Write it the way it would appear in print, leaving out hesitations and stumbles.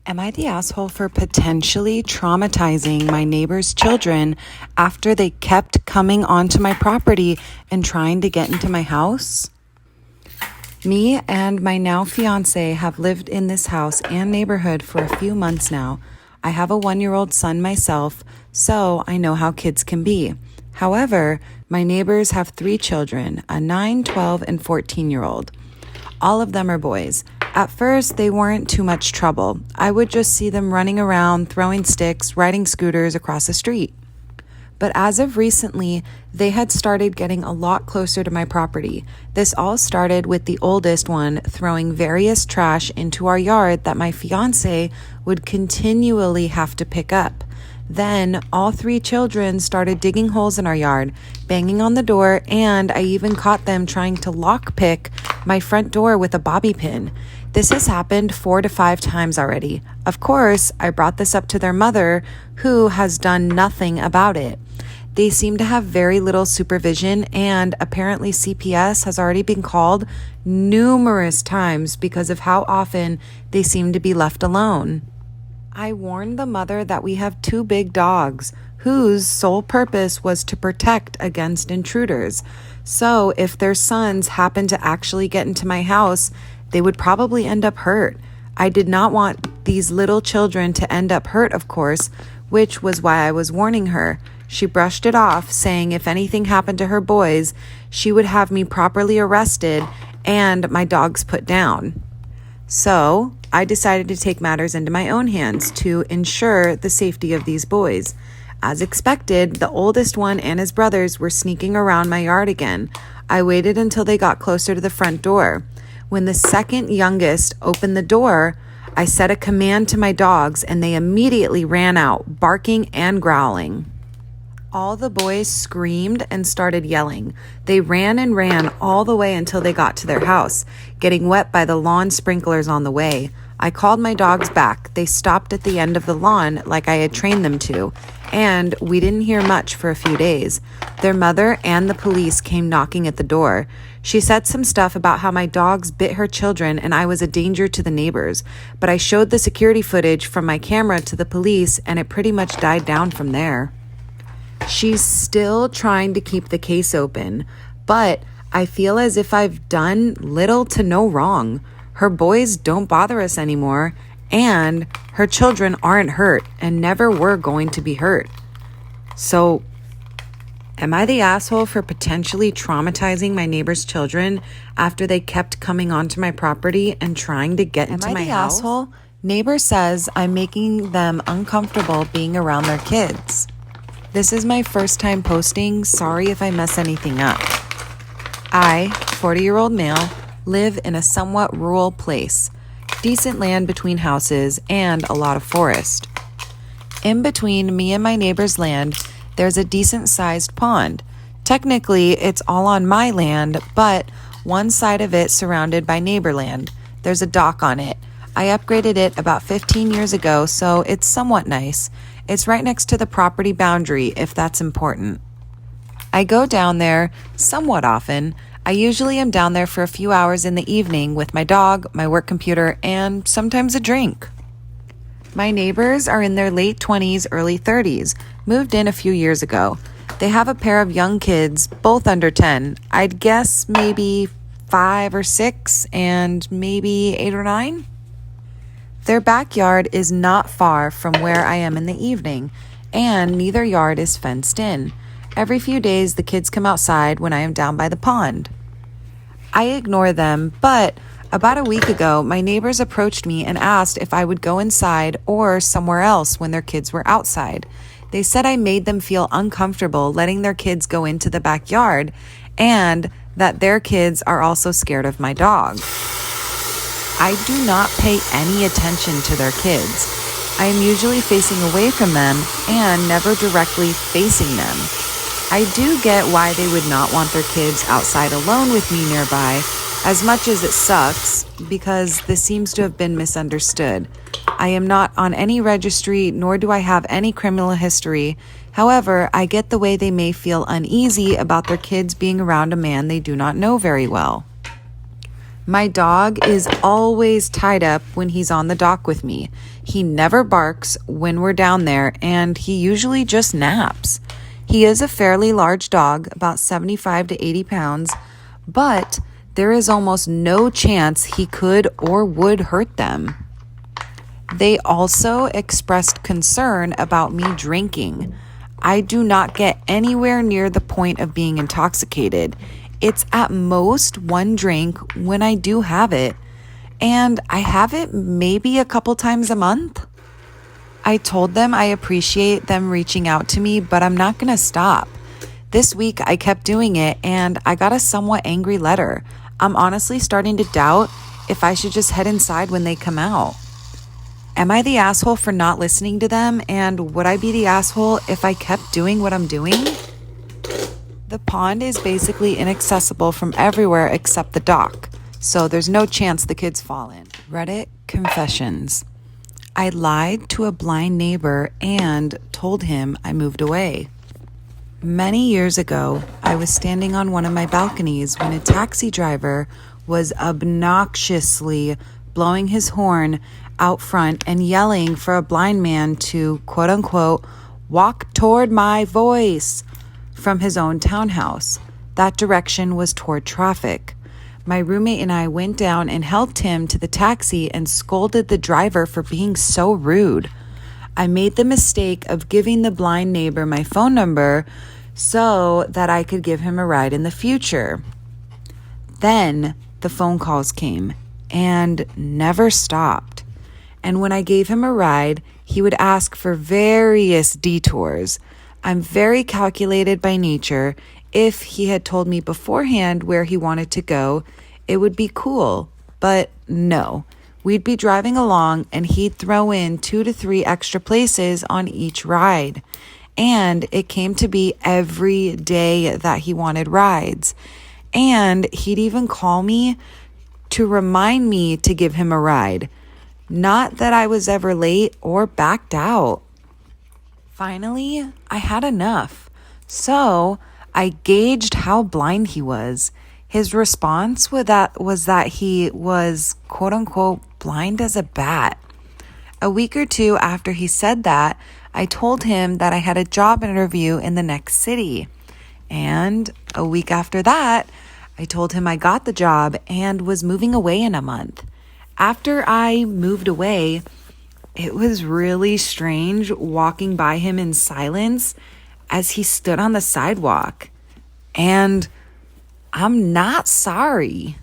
Am I the asshole for potentially traumatizing my neighbor's children after they kept coming onto my property and trying to get into my house? Me and my now fiance have lived in this house and neighborhood for a few months now. I have a 1-year-old son myself, so I know how kids can be. However, my neighbors have 3 children, a 9, 12, and 14-year-old. All of them are boys. At first, they weren't too much trouble. I would just see them running around, throwing sticks, riding scooters across the street. But as of recently, they had started getting a lot closer to my property. This all started with the oldest one throwing various trash into our yard that my fiance would continually have to pick up. Then all 3 children started digging holes in our yard, banging on the door, and I even caught them trying to lockpick my front door with a bobby pin. This has happened 4 to 5 times already. Of course, I brought this up to their mother, who has done nothing about it. They seem to have very little supervision, and apparently CPS has already been called numerous times because of how often they seem to be left alone. I warned the mother that we have 2 big dogs whose sole purpose was to protect against intruders. So if their sons happen to actually get into my house, they would probably end up hurt. I did not want these little children to end up hurt, of course, which was why I was warning her. She brushed it off, saying if anything happened to her boys, she would have me properly arrested and my dogs put down. So I decided to take matters into my own hands to ensure the safety of these boys. As expected, the oldest one and his brothers were sneaking around my yard again. I waited until they got closer to the front door. When the second youngest opened the door, I said a command to my dogs and they immediately ran out, barking and growling. All the boys screamed and started yelling. They ran and ran all the way until they got to their house, getting wet by the lawn sprinklers on the way. I called my dogs back. They stopped at the end of the lawn like I had trained them to, and we didn't hear much for a few days. Their mother and the police came knocking at the door. She said some stuff about how my dogs bit her children and I was a danger to the neighbors, but I showed the security footage from my camera to the police and it pretty much died down from there. She's still trying to keep the case open, but I feel as if I've done little to no wrong. Her boys don't bother us anymore, and her children aren't hurt and never were going to be hurt. So, am I the asshole for potentially traumatizing my neighbor's children after they kept coming onto my property and trying to get into my house? Asshole? Neighbor says I'm making them uncomfortable being around their kids. This is my first time posting. Sorry if I mess anything up. I, 40-year-old male, live in a somewhat rural place. Decent land between houses and a lot of forest. In between me and my neighbor's land, there's a decent-sized pond. Technically, it's all on my land, but one side of it surrounded by neighbor land. There's a dock on it. I upgraded it about 15 years ago, so it's somewhat nice. It's right next to the property boundary, if that's important. I go down there somewhat often. I usually am down there for a few hours in the evening with my dog, my work computer, and sometimes a drink. My neighbors are in their late 20s, early 30s, moved in a few years ago. They have a pair of young kids, both under 10. I'd guess maybe 5 or 6 and maybe 8 or 9. Their backyard is not far from where I am in the evening, and neither yard is fenced in. Every few days, the kids come outside when I am down by the pond. I ignore them, but about a week ago, my neighbors approached me and asked if I would go inside or somewhere else when their kids were outside. They said I made them feel uncomfortable letting their kids go into the backyard and that their kids are also scared of my dog. I do not pay any attention to their kids. I am usually facing away from them and never directly facing them. I do get why they would not want their kids outside alone with me nearby, as much as it sucks, because this seems to have been misunderstood. I am not on any registry, nor do I have any criminal history. However, I get the way they may feel uneasy about their kids being around a man they do not know very well. My dog is always tied up when he's on the dock with me. He never barks when we're down there, and he usually just naps. He is a fairly large dog, about 75 to 80 pounds, but there is almost no chance he could or would hurt them. They also expressed concern about me drinking. I do not get anywhere near the point of being intoxicated. It's at most one drink when I do have it, and I have it maybe a couple times a month. I told them I appreciate them reaching out to me, but I'm not going to stop. This week I kept doing it, and I got a somewhat angry letter. I'm honestly starting to doubt if I should just head inside when they come out. Am I the asshole for not listening to them? And would I be the asshole if I kept doing what I'm doing? The pond is basically inaccessible from everywhere except the dock, so there's no chance the kids fall in. Reddit confessions. I lied to a blind neighbor and told him I moved away. Many years ago, I was standing on one of my balconies when a taxi driver was obnoxiously blowing his horn out front and yelling for a blind man to, quote unquote, walk toward my voice from his own townhouse. That direction was toward traffic. My roommate and I went down and helped him to the taxi and scolded the driver for being so rude. I made the mistake of giving the blind neighbor my phone number so that I could give him a ride in the future. Then the phone calls came and never stopped. And when I gave him a ride, he would ask for various detours. I'm very calculated by nature. If he had told me beforehand where he wanted to go, it would be cool. But no, we'd be driving along and he'd throw in 2 to 3 extra places on each ride. And it came to be every day that he wanted rides. And he'd even call me to remind me to give him a ride. Not that I was ever late or backed out. Finally, I had enough. So I gauged how blind he was. His response was that he was, quote unquote, blind as a bat. A week or two after he said that, I told him that I had a job interview in the next city. And a week after that, I told him I got the job and was moving away in a month. After I moved away, it was really strange walking by him in silence as he stood on the sidewalk. And I'm not sorry.